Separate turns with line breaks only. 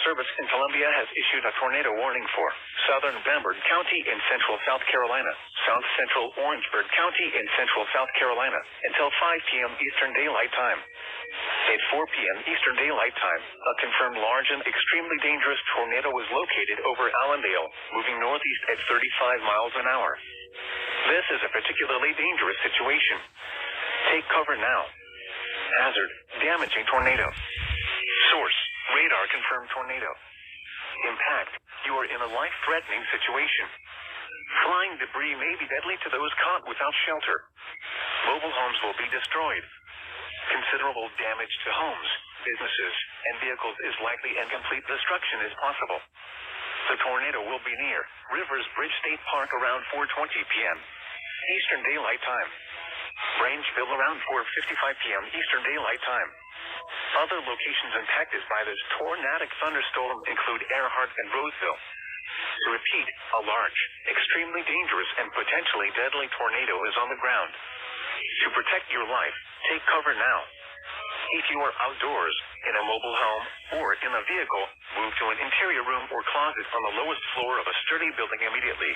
Service in Colombia has issued a tornado warning for southern Bamberg County in central South Carolina, south central Orangeburg County in central South Carolina, until 5 p.m. Eastern Daylight Time. At 4 p.m. Eastern Daylight Time, a confirmed large and extremely dangerous tornado was located over Allendale, moving northeast at 35 miles an hour. This is a particularly dangerous situation. Take cover now. Hazard, damaging tornado. Source, radar confirmed tornado. Impact, you are in a life-threatening situation. Flying debris may be deadly to those caught without shelter. Mobile homes will be destroyed. Considerable damage to homes, businesses, and vehicles is likely and complete destruction is possible. The tornado will be near Rivers Bridge State Park around 4:20 p.m. Eastern Daylight Time. Rangeville around 4:55 p.m. Eastern Daylight Time. Other locations impacted by this tornadic thunderstorm include Earhart and Roseville. To repeat, a large, extremely dangerous and potentially deadly tornado is on the ground. To protect your life, take cover now. If you are outdoors, in a mobile home, or in a vehicle, move to an interior room or closet on the lowest floor of a sturdy building immediately.